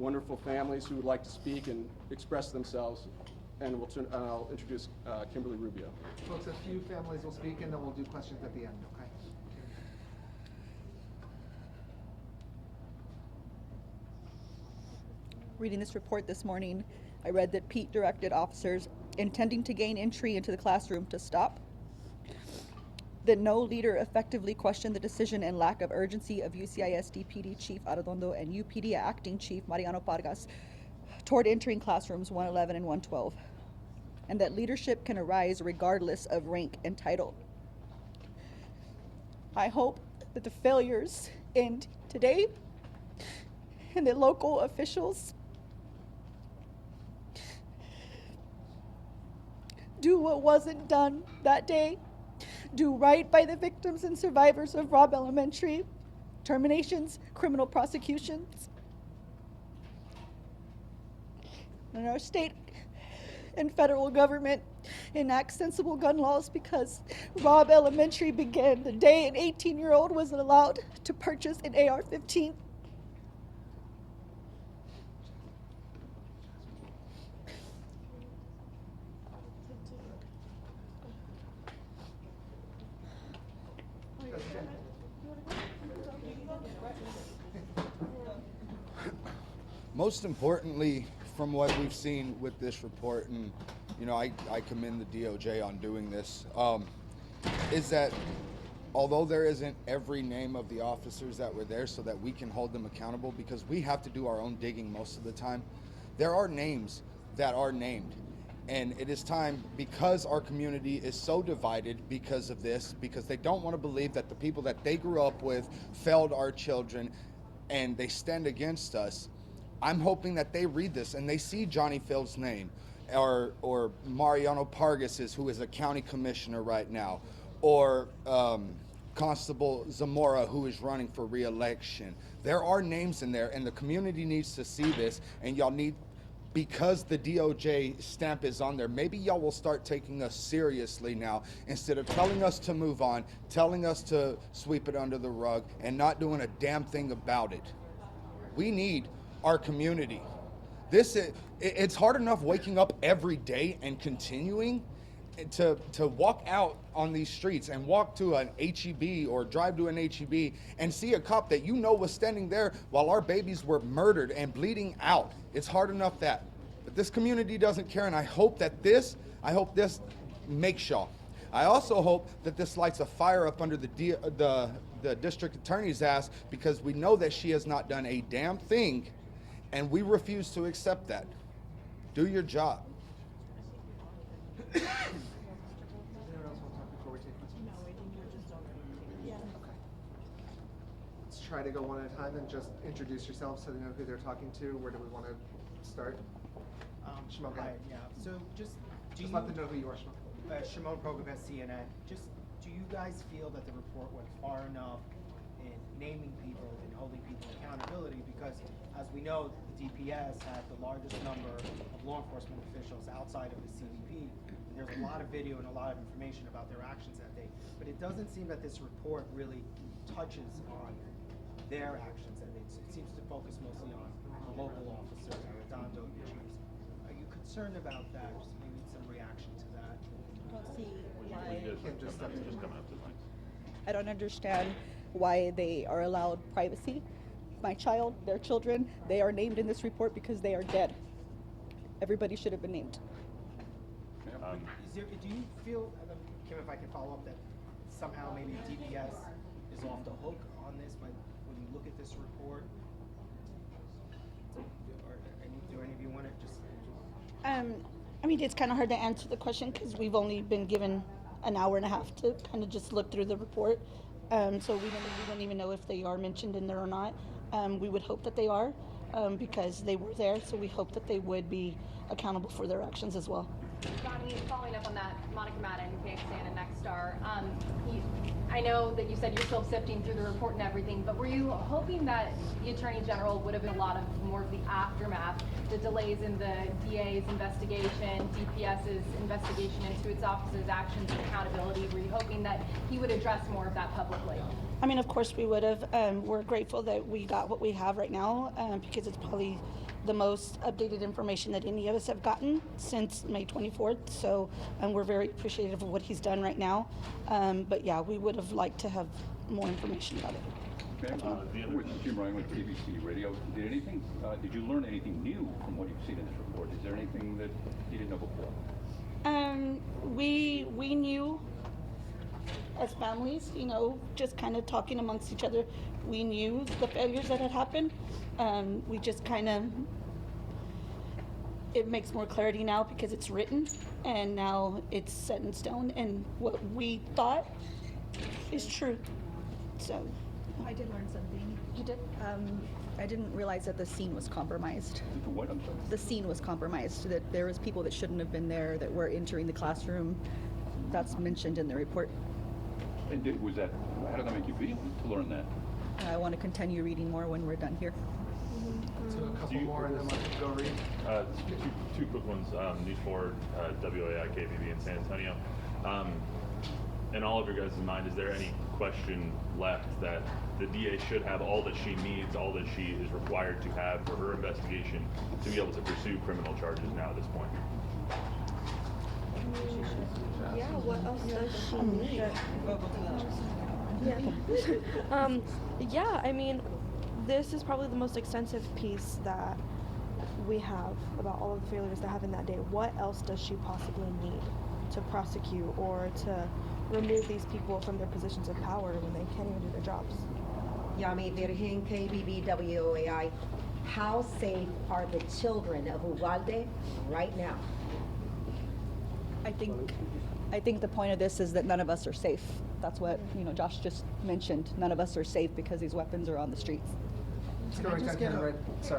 wonderful families who would like to speak and express themselves, and I'll introduce Kimberly Rubio. Folks, a few families will speak, and then we'll do questions at the end, okay? Reading this report this morning, I read that Pete directed officers intending to gain entry into the classroom to stop, that no leader effectively questioned the decision and lack of urgency of UCISD PD Chief Arredondo and UPD Acting Chief Mariano Pargas toward entering classrooms 111 and 112, and that leadership can arise regardless of rank and title. I hope that the failures end today and that local officials do what wasn't done that day, do right by the victims and survivors of Robb Elementary, terminations, criminal prosecutions. And our state and federal government enact sensible gun laws, because Robb Elementary began the day an 18-year-old was allowed to purchase an AR-15. Most importantly, from what we've seen with this report, and I commend the DOJ on doing this, is that although there isn't every name of the officers that were there so that we can hold them accountable, because we have to do our own digging most of the time, there are names that are named. And it is time, because our community is so divided because of this, because they don't want to believe that the people that they grew up with failed our children and they stand against us. I'm hoping that they read this and they see Johnny Phil's name, or Mariano Pargas's, who is a county commissioner right now, or Constable Zamora, who is running for re-election. There are names in there, and the community needs to see this, and y'all need, because the DOJ stamp is on there, maybe y'all will start taking us seriously now, instead of telling us to move on, telling us to sweep it under the rug, and not doing a damn thing about it. We need our community. It's hard enough waking up every day and continuing to walk out on these streets and walk to an HEB or drive to an HEB and see a cop that was standing there while our babies were murdered and bleeding out. It's hard enough that. But this community doesn't care, and I hope this makes y'all. I also hope that this lights a fire up under the district attorney's ass, because we know that she has not done a damn thing, and we refuse to accept that. Do your job. Does anyone else want to talk before we take questions? No, I think we're just over. Yeah. Okay. Let's try to go one at a time and just introduce yourselves so they know who they're talking to. Where do we want to start? Shimon, go Hi, ahead. yeah. So just Let them know who you are, Shimon. Shimon Prokopez, CNN. Just, do you guys feel that the report went far enough in naming people and holding people accountability? Because as we know, the DPS had the largest number of law enforcement officials outside of the CBP. And there's a lot of video and a lot of information about their actions that day. But it doesn't seem that this report really touches on their actions, and it seems to focus mostly on the local officers, Arredondo, the chiefs. Are you concerned about that? Just maybe some reaction to that. I don't see why. I don't understand why they are allowed privacy. My child, their children, they are named in this report because they are dead. Everybody should have been named. Do you feel, Kim, if I can follow up, that somehow maybe DPS is off the hook on this when you look at this report? Do any of you want to just? I mean, it's kind of hard to answer the question because we've only been given an hour and a half to kind of just look through the report. So we don't even know if they are mentioned in there or not. We would hope that they are because they were there. So we hope that they would be accountable for their actions as well. Johnny, following up on that, Monica Madden, KXAN and Nexstar. I know that you said you're still sifting through the report and everything, but were you hoping that the Attorney General would have been a lot of more of the aftermath, the delays in the DA's investigation, DPS's investigation into its officers' actions and accountability? Were you hoping that he would address more of that publicly? I mean, of course we would have. We're grateful that we got what we have right now because it's probably the most updated information that any of us have gotten since May 24th. So, and we're very appreciative of what he's done right now. But yeah, we would have liked to have more information about it. Okay, with Jim Ryan with ABC Radio, did you learn anything new from what you've seen in this report? Is there anything that you didn't know before? We knew as families, you know, just kind of talking amongst each other, we knew the failures that had happened. We just kind of, it makes more clarity now because it's written and now it's set in stone, and what we thought is true. So. I did learn something. You did? I didn't realize that the scene was compromised. What? I'm sorry. The scene was compromised, that there was people that shouldn't have been there that were entering the classroom. That's mentioned in the report. And how did that make you feel to learn that? I want to continue reading more when we're done here. So a couple more and then we'll go read. Two quick ones. News 4, WAI, KBB in San Antonio. In all of your guys' mind, is there any question left that the DA should have all that she needs, all that she is required to have for her investigation to be able to pursue criminal charges now at this point? Yeah, what else does she need? Yeah, I mean, this is probably the most extensive piece that we have about all of the failures that happened that day. What else does she possibly need to prosecute or to remove these people from their positions of power when they can't even do their jobs? Yami Virgin, KBB WOAI. How safe are the children of Uvalde right now? I think the point of this is that none of us are safe. That's what, Josh just mentioned. None of us are safe because these weapons are on the streets. Let's go right down here, right, sorry.